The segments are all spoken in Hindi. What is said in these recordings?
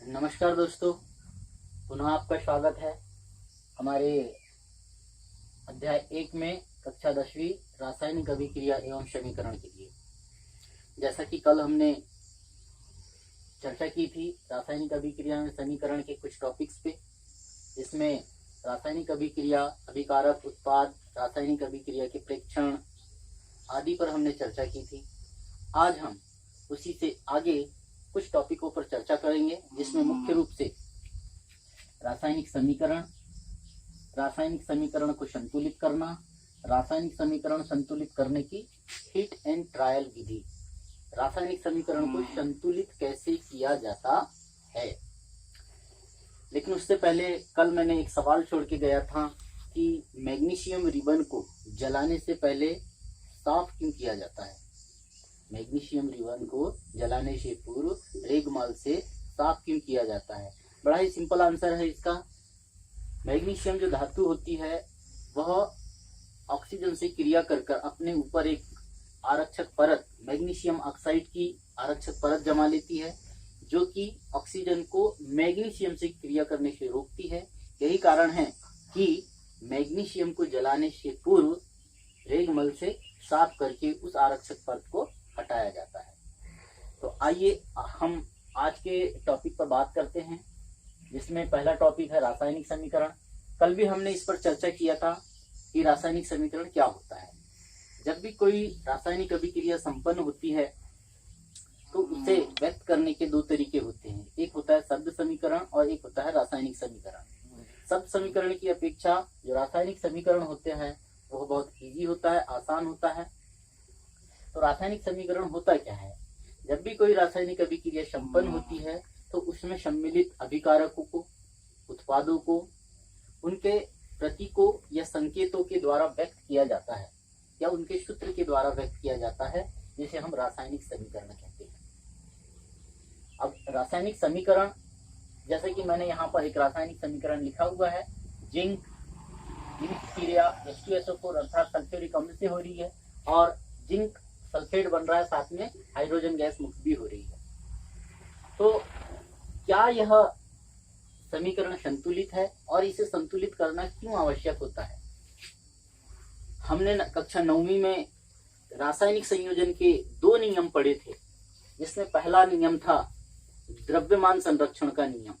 नमस्कार दोस्तों, पुनः आपका स्वागत है हमारे अध्याय 1 में कक्षा 10वीं रासायनिक अभिक्रिया एवं समीकरण के लिए। जैसा कि कल हमने चर्चा की थी रासायनिक अभिक्रिया में समीकरण के कुछ टॉपिक्स पे, इसमें रासायनिक अभिक्रिया, अभिकारक, उत्पाद, रासायनिक अभिक्रिया के प्रेक्षण आदि पर हमने चर्चा की थी। आज हम उसी से आगे कुछ टॉपिकों पर चर्चा करेंगे, जिसमें मुख्य रूप से रासायनिक समीकरण को संतुलित करना, रासायनिक समीकरण संतुलित करने की हिट एंड ट्रायल विधि, रासायनिक समीकरण को संतुलित कैसे किया जाता है। लेकिन उससे पहले कल मैंने एक सवाल छोड़ के गया था कि मैग्नीशियम रिबन को जलाने से पहले साफ क्यों किया जाता है। मैग्नीशियम रिबन को जलाने से पूर्व रेगमाल से साफ क्यों किया जाता है। बड़ा ही सिंपल आंसर है इसका। मैग्नीशियम जो धातु होती है वह ऑक्सीजन से क्रिया कर कर अपने ऊपर एक आरक्षक परत, मैग्नीशियम ऑक्साइड की आरक्षक परत जमा लेती है, जो कि ऑक्सीजन को मैग्नीशियम से क्रिया करने से रोकती है। यही कारण है कि मैग्नीशियम को जलाने से पूर्व रेगमल से साफ करके उस आरक्षक परत को हटाया जाता है। तो आइए हम आज के टॉपिक पर बात करते हैं, जिसमें पहला टॉपिक है रासायनिक समीकरण। कल भी हमने इस पर चर्चा किया था कि रासायनिक समीकरण क्या होता है। जब भी कोई रासायनिक अभिक्रिया संपन्न होती है तो उसे व्यक्त करने के दो तरीके होते हैं, एक होता है शब्द समीकरण और एक होता है रासायनिक समीकरण। शब्द समीकरण की अपेक्षा जो रासायनिक समीकरण होते हैं वह बहुत इजी होता है, आसान होता है। तो रासायनिक समीकरण होता क्या है। जब भी कोई रासायनिक अभिक्रिया संपन्न होती है तो उसमें सम्मिलित अभिकारकों को, उत्पादों को, उनके प्रतीकों या संकेतों के द्वारा व्यक्त किया जाता है या उनके सूत्र के द्वारा व्यक्त किया जाता है, जिसे हम रासायनिक समीकरण कहते हैं। अब रासायनिक समीकरण, जैसे कि मैंने यहाँ पर एक रासायनिक समीकरण लिखा हुआ है, जिंक क्रिया H2SO4 अर्थात सल्फ्यूरिक अम्ल से हो रही है और जिंक सल्फेट बन रहा है, साथ में हाइड्रोजन गैस मुक्त भी हो रही है। तो क्या यह समीकरण संतुलित है और इसे संतुलित करना क्यों आवश्यक होता है। हमने कक्षा 9वीं में रासायनिक संयोजन के 2 नियम पढ़े थे, जिसमें पहला नियम था द्रव्यमान संरक्षण का नियम।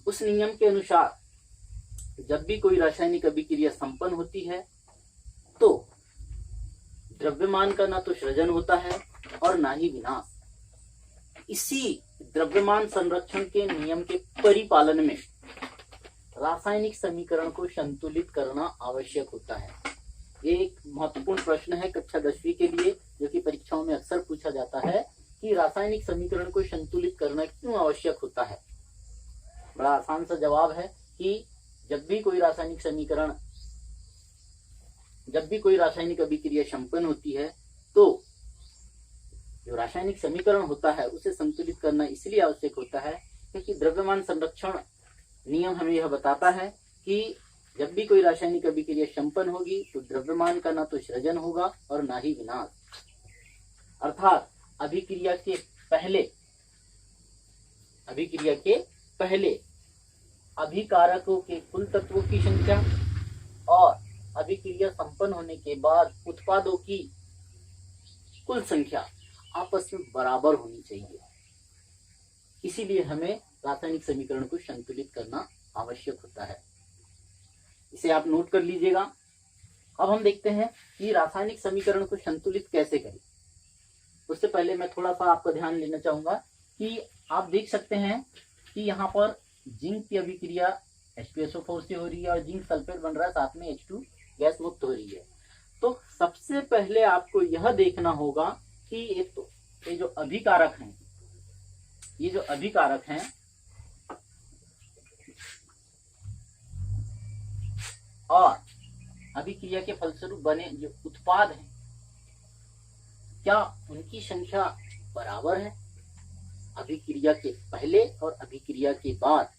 उस नियम के अनुसार जब भी कोई रासायनिक अभिक्रिया संपन्न होती है तो द्रव्यमान का ना तो सृजन होता है और ना ही विनाश। इसी द्रव्यमान संरक्षण के नियम के परिपालन में रासायनिक समीकरण को संतुलित करना आवश्यक होता है। ये एक महत्वपूर्ण प्रश्न है कक्षा 10वीं के लिए, जो कि परीक्षाओं में अक्सर पूछा जाता है कि रासायनिक समीकरण को संतुलित करना क्यों आवश्यक होता है। बड़ा आसान सा जवाब है कि जब भी कोई रासायनिक अभिक्रिया संपन्न होती है तो जो रासायनिक समीकरण होता है उसे संतुलित करना इसलिए आवश्यक होता है क्योंकि द्रव्यमान संरक्षण नियम हमें यह बताता है कि जब भी कोई रासायनिक अभिक्रिया संपन्न होगी तो द्रव्यमान का ना तो सृजन होगा और ना ही विनाश। अर्थात अभिक्रिया के पहले अभिकारकों के कुल तत्वों की संख्या और अभिक्रिया संपन्न होने के बाद उत्पादों की कुल संख्या आपस में बराबर होनी चाहिए। इसीलिए हमें रासायनिक समीकरण को संतुलित करना आवश्यक होता है। इसे आप नोट कर लीजिएगा। अब हम देखते हैं कि रासायनिक समीकरण को संतुलित कैसे करें। उससे पहले मैं थोड़ा सा आपका ध्यान लेना चाहूंगा कि आप देख सकते हैं कि यहाँ पर जिंक की अभिक्रिया H2SO4 से हो रही है और जिंक सल्फेट बन रहा है, साथ में H2 गैस मुक्त हो रही है। तो सबसे पहले आपको यह देखना होगा कि ये जो अभिकारक हैं और अभिक्रिया के फलस्वरूप बने जो उत्पाद हैं, क्या उनकी संख्या बराबर है। अभिक्रिया के पहले और अभिक्रिया के बाद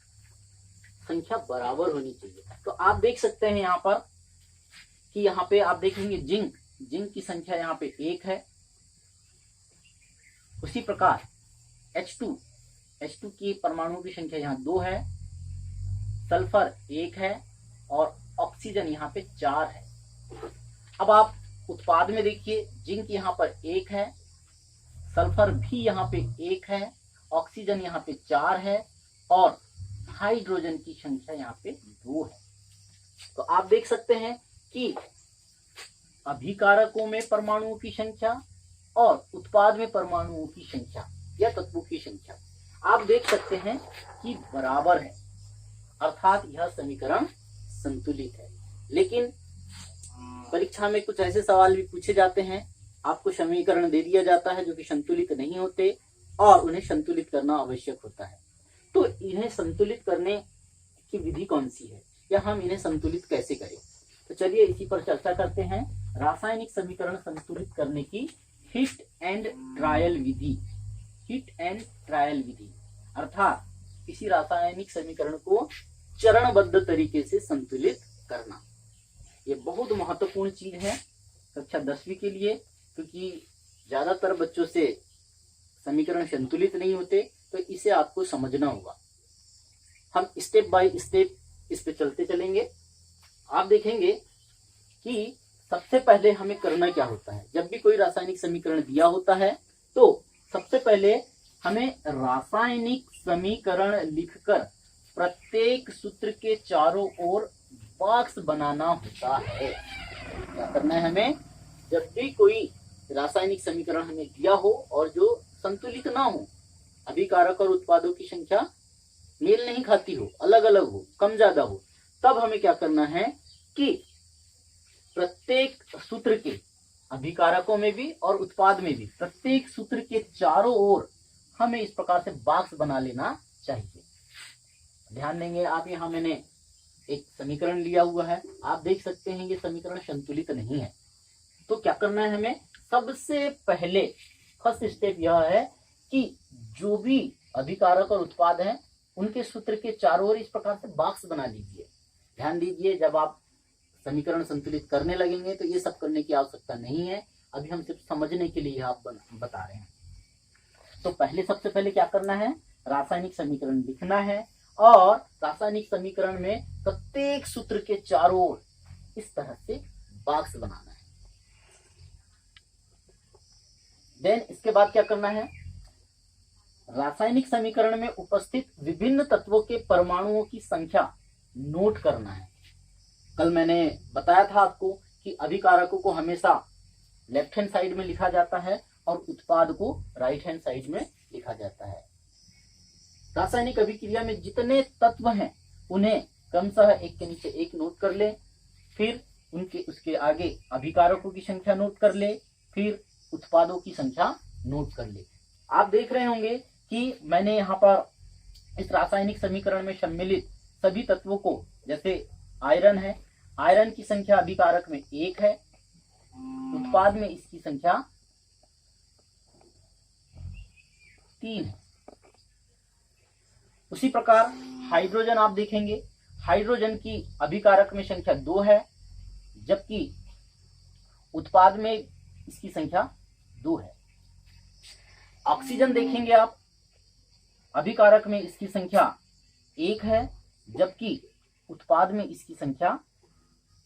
संख्या बराबर होनी चाहिए। तो आप देख सकते हैं यहाँ पर कि यहाँ पे आप देखेंगे जिंक की संख्या यहाँ पे 1 है। उसी प्रकार H2 की परमाणुओं की संख्या यहाँ 2 है, सल्फर 1 है और ऑक्सीजन यहाँ पे 4 है। अब आप उत्पाद में देखिए, जिंक यहाँ पर 1 है, सल्फर भी यहाँ पे 1 है, ऑक्सीजन यहाँ पे 4 है और हाइड्रोजन की संख्या यहाँ पे 2 है। तो आप देख सकते हैं कि अभिकारकों में परमाणुओं की संख्या और उत्पाद में परमाणुओं की संख्या या तत्वों की संख्या आप देख सकते हैं कि बराबर है, अर्थात यह समीकरण संतुलित है। लेकिन परीक्षा में कुछ ऐसे सवाल भी पूछे जाते हैं, आपको समीकरण दे दिया जाता है जो कि संतुलित नहीं होते और उन्हें संतुलित करना आवश्यक होता है। तो इन्हें संतुलित करने की विधि कौन सी है या हम इन्हें संतुलित कैसे करें? तो चलिए इसी पर चर्चा करते हैं। रासायनिक समीकरण संतुलित करने की हिट एंड ट्रायल विधि। हिट एंड ट्रायल विधि अर्थात किसी रासायनिक समीकरण को चरणबद्ध तरीके से संतुलित करना, ये बहुत महत्वपूर्ण चीज है कक्षा 10वीं के लिए, क्योंकि ज्यादातर बच्चों से समीकरण संतुलित नहीं होते, तो इसे आपको समझना होगा। हम स्टेप बाय स्टेप इस पे चलते चलेंगे। आप देखेंगे कि सबसे पहले हमें करना क्या होता है। जब भी कोई रासायनिक समीकरण दिया होता है तो सबसे पहले हमें रासायनिक समीकरण लिखकर प्रत्येक सूत्र के चारों ओर बॉक्स बनाना होता है। क्या करना है हमें? जब भी कोई रासायनिक समीकरण हमें दिया हो और जो संतुलित ना हो, अभिकारक और उत्पादों की संख्या मेल नहीं खाती हो, अलग अलग हो, कम ज्यादा हो, तब हमें क्या करना है कि प्रत्येक सूत्र के, अभिकारकों में भी और उत्पाद में भी, प्रत्येक सूत्र के चारों ओर हमें इस प्रकार से बॉक्स बना लेना चाहिए। ध्यान देंगे आप, यहाँ मैंने एक समीकरण लिया हुआ है, आप देख सकते हैं ये समीकरण संतुलित नहीं है। तो क्या करना है हमें? सबसे पहले फर्स्ट स्टेप यह है कि जो भी अभिकारक और उत्पाद हैं उनके सूत्र के चारों ओर इस प्रकार से बॉक्स बना लीजिए। ध्यान दीजिए, जब आप समीकरण संतुलित करने लगेंगे तो ये सब करने की आवश्यकता नहीं है, अभी हम सिर्फ समझने के लिए आप बता रहे हैं। तो पहले सबसे पहले क्या करना है? रासायनिक समीकरण लिखना है और रासायनिक समीकरण में प्रत्येक सूत्र के चारों ओर इस तरह से बॉक्स बनाना है। देन इसके बाद क्या करना है? रासायनिक समीकरण में उपस्थित विभिन्न तत्वों के परमाणुओं की संख्या नोट करना है। कल मैंने बताया था आपको कि अभिकारकों को हमेशा लेफ्ट हैंड साइड में लिखा जाता है और उत्पाद को राइट हैंड साइड में लिखा जाता है। रासायनिक अभिक्रिया में जितने तत्व हैं उन्हें क्रमशः एक के नीचे एक नोट कर ले, फिर उसके आगे अभिकारकों की संख्या नोट कर ले, फिर उत्पादों की संख्या नोट कर ले। आप देख रहे होंगे कि मैंने यहाँ पर इस रासायनिक समीकरण में सम्मिलित सभी तत्वों को, जैसे आयरन है, आयरन की संख्या अभिकारक में 1 है, उत्पाद में इसकी संख्या 3 है। उसी प्रकार हाइड्रोजन आप देखेंगे, हाइड्रोजन की अभिकारक में संख्या 2 है, जबकि उत्पाद में इसकी संख्या 2 है। ऑक्सीजन देखेंगे आप, अभिकारक में इसकी संख्या 1 है, जबकि उत्पाद में इसकी संख्या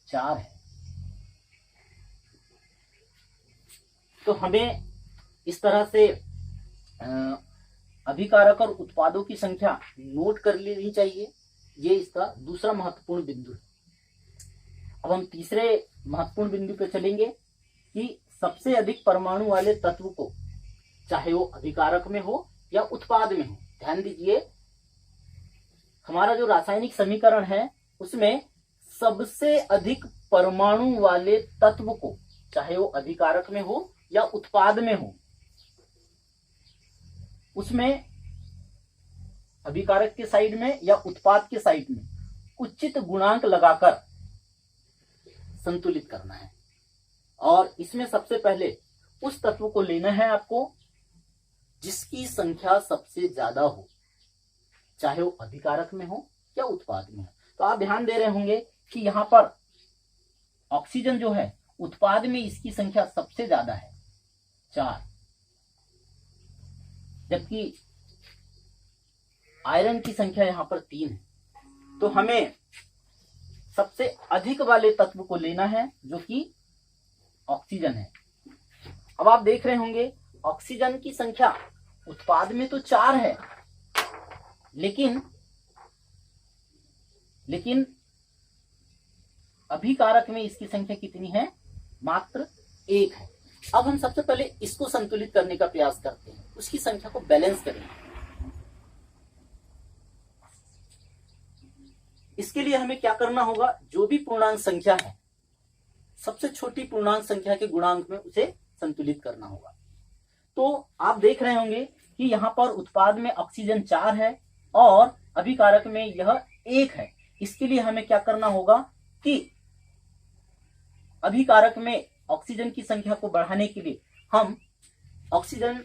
4 है। तो हमें इस तरह से अभिकारक और उत्पादों की संख्या नोट कर लेनी चाहिए। ये इसका दूसरा महत्वपूर्ण बिंदु है। अब हम तीसरे महत्वपूर्ण बिंदु पे चलेंगे कि सबसे अधिक परमाणु वाले तत्व को, चाहे वो अभिकारक में हो या उत्पाद में हो, ध्यान दीजिए हमारा जो रासायनिक समीकरण है उसमें सबसे अधिक परमाणु वाले तत्व को, चाहे वो अभिकारक में हो या उत्पाद में हो, उसमें अभिकारक के साइड में या उत्पाद के साइड में उचित गुणांक लगाकर संतुलित करना है। और इसमें सबसे पहले उस तत्व को लेना है आपको जिसकी संख्या सबसे ज्यादा हो, चाहे वो अभिकारक में हो या उत्पाद में हो। तो आप ध्यान दे रहे होंगे कि यहाँ पर ऑक्सीजन जो है उत्पाद में इसकी संख्या सबसे ज्यादा है 4, जबकि आयरन की संख्या यहां पर 3 है। तो हमें सबसे अधिक वाले तत्व को लेना है जो कि ऑक्सीजन है। अब आप देख रहे होंगे ऑक्सीजन की संख्या उत्पाद में तो 4 है, लेकिन अभिकारक में इसकी संख्या कितनी है? मात्र 1 है। अब हम सबसे पहले इसको संतुलित करने का प्रयास करते हैं, उसकी संख्या को बैलेंस करेंगे। इसके लिए हमें क्या करना होगा? जो भी पूर्णांक संख्या है सबसे छोटी पूर्णांक संख्या के गुणांक में उसे संतुलित करना होगा। तो आप देख रहे होंगे कि यहां पर उत्पाद में ऑक्सीजन 4 है और अभिकारक में यह 1 है। इसके लिए हमें क्या करना होगा कि अभिकारक में ऑक्सीजन की संख्या को बढ़ाने के लिए हम ऑक्सीजन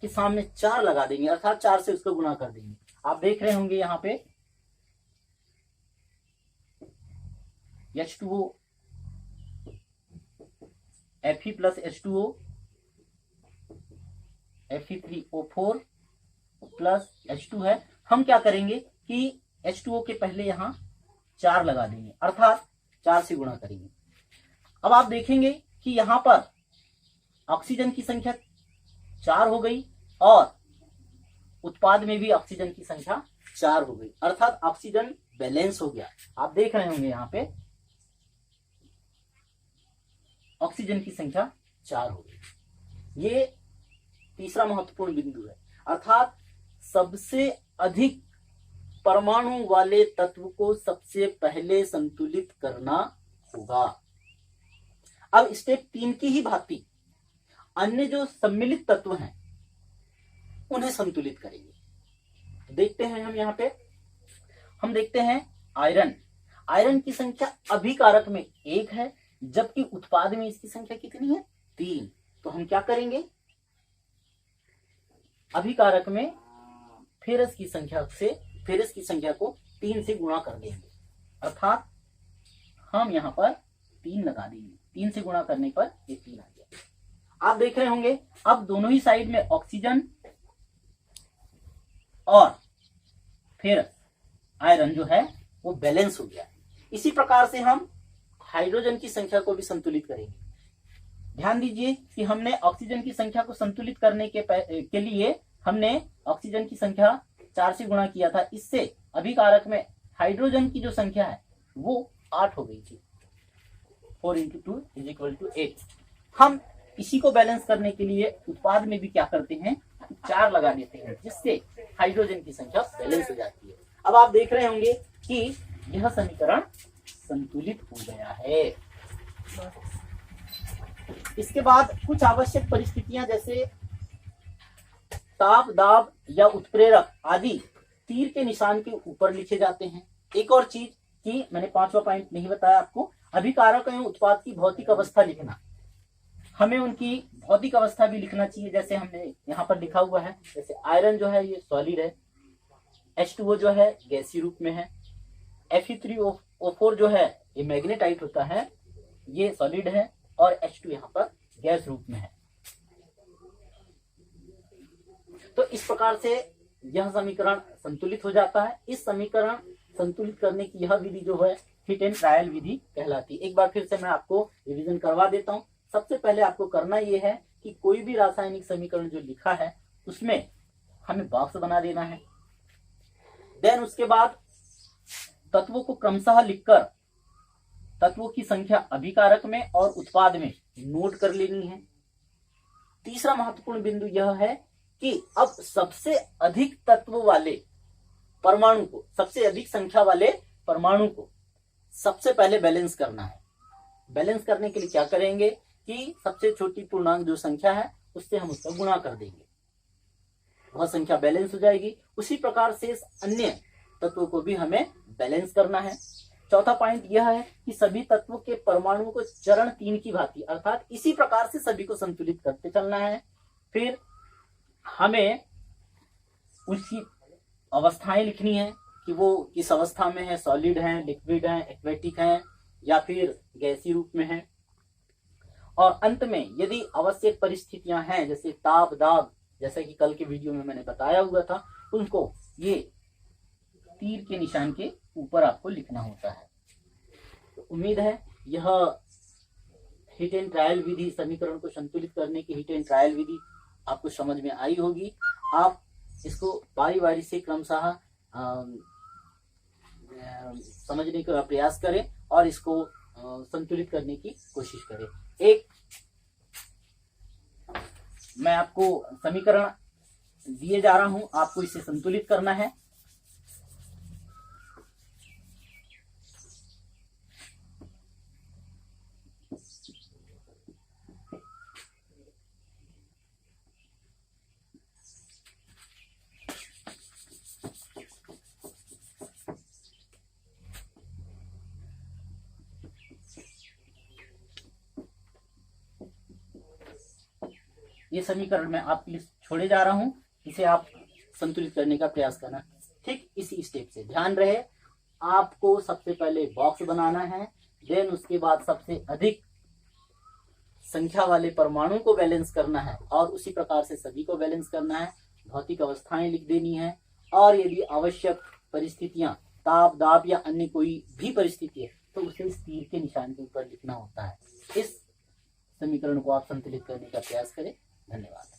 के सामने 4 लगा देंगे, अर्थात 4 से उसको गुणा कर देंगे। आप देख रहे होंगे यहाँ पे H2O Fe plus H2O Fe3O4 plus H2 है। हम क्या करेंगे कि H2O के पहले यहां 4 लगा देंगे, अर्थात 4 से गुणा करेंगे। अब आप देखेंगे कि यहां पर ऑक्सीजन की संख्या 4 हो गई और उत्पाद में भी ऑक्सीजन की संख्या 4 हो गई, अर्थात ऑक्सीजन बैलेंस हो गया। आप देख रहे होंगे यहां पे ऑक्सीजन की संख्या 4 हो गई। ये तीसरा महत्वपूर्ण बिंदु है, अर्थात सबसे अधिक परमाणु वाले तत्व को सबसे पहले संतुलित करना होगा। अब स्टेप 3 की ही भांति अन्य जो सम्मिलित तत्व हैं उन्हें संतुलित करेंगे। देखते हैं हम यहाँ पे, हम देखते हैं आयरन की संख्या अभिकारक में 1 है, जबकि उत्पाद में इसकी संख्या कितनी है? 3। तो हम क्या करेंगे? अभिकारक में फेरस की संख्या को 3 से गुणा कर देंगे, अर्थात हम यहां पर 3 लगा देंगे। 3 से गुणा करने पर ये 3 आ गया। आप देख रहे होंगे अब दोनों ही साइड में ऑक्सीजन और फेरस आयरन जो है वो बैलेंस हो गया। इसी प्रकार से हम हाइड्रोजन की संख्या को भी संतुलित करेंगे। ध्यान दीजिए कि हमने ऑक्सीजन की संख्या को संतुलित करने के लिए हमने ऑक्सीजन की संख्या 4 से गुणा किया था। इससे अभिकारक में हाइड्रोजन की जो संख्या है वो 8 हो गई थी। 4 × 2 = 8। हम इसी को बैलेंस करने के लिए उत्पाद में भी क्या करते हैं? 4 लगा देते हैं, जिससे हाइड्रोजन की संख्या बैलेंस हो जाती है। अब आप देख रहे होंगे कि यह समीकरण संतुलित हो गया है। इसके बाद कुछ आवश्यक परिस्थितियां जैसे ताप, दाब या उत्प्रेरक आदि तीर के निशान के ऊपर लिखे जाते हैं। एक और चीज कि मैंने 5वां पॉइंट नहीं बताया आपको, अभिकारक एवं उत्पाद की भौतिक अवस्था लिखना। हमें उनकी भौतिक अवस्था भी लिखना चाहिए, जैसे हमने यहाँ पर लिखा हुआ है। जैसे आयरन जो है ये सॉलिड है, H2O जो है गैसीय रूप में है, Fe3O4 जो है ये मैग्नेटाइट होता है, ये सॉलिड है, और H2 यहाँ पर गैस रूप में है। तो इस प्रकार से यह समीकरण संतुलित हो जाता है। इस समीकरण संतुलित करने की यह विधि जो है हिट एंड ट्रायल विधि कहलाती है। एक बार फिर से मैं आपको रिवीजन करवा देता हूँ। सबसे पहले आपको करना यह है कि कोई भी रासायनिक समीकरण जो लिखा है उसमें हमें बॉक्स बना देना है। देन उसके बाद तत्वों को क्रमशः लिखकर तत्वों की संख्या अभिकारक में और उत्पाद में नोट कर लेनी है। तीसरा महत्वपूर्ण बिंदु यह है कि अब सबसे अधिक तत्व वाले परमाणु को, सबसे अधिक संख्या वाले परमाणु को सबसे पहले बैलेंस करना है। बैलेंस करने के लिए क्या करेंगे कि सबसे छोटी पूर्णांक जो संख्या है उससे हम उसका गुणा कर देंगे, वह संख्या बैलेंस हो जाएगी। उसी प्रकार से अन्य तत्वों को भी हमें बैलेंस करना है। चौथा पॉइंट यह है कि सभी तत्वों के परमाणुओं को चरण 3 की भांति, अर्थात इसी प्रकार से सभी को संतुलित करते चलना है। फिर हमें उसकी अवस्थाएं लिखनी है कि वो किस अवस्था में है, सॉलिड है, लिक्विड है, एक्वेटिक है या फिर गैसीय रूप में है। और अंत में यदि आवश्यक परिस्थितियां हैं जैसे ताप दाब, जैसा कि कल के वीडियो में मैंने बताया हुआ था, उनको ये तीर के निशान के ऊपर आपको लिखना होता है। तो उम्मीद है यह हिट एंड ट्रायल विधि, समीकरण को संतुलित करने की हिट एंड ट्रायल विधि आपको समझ में आई होगी। आप इसको बारी बारी से क्रमशः समझने का प्रयास करें और इसको संतुलित करने की कोशिश करें। एक मैं आपको समीकरण दिए जा रहा हूं, आपको इसे संतुलित करना है। ये समीकरण मैं आपके लिए छोड़े जा रहा हूं, इसे आप संतुलित करने का प्रयास करना ठीक इसी स्टेप से। ध्यान रहे, आपको सबसे पहले बॉक्स बनाना है, देन उसके बाद सबसे अधिक संख्या वाले परमाणु को बैलेंस करना है और उसी प्रकार से सभी को बैलेंस करना है। भौतिक अवस्थाएं लिख देनी है और यदि आवश्यक परिस्थितियां ताप दाब या अन्य कोई भी परिस्थिति है तो उसे इस तीर के निशान के ऊपर लिखना होता है। इस समीकरण को आप संतुलित करने का प्रयास करें। धन्यवाद।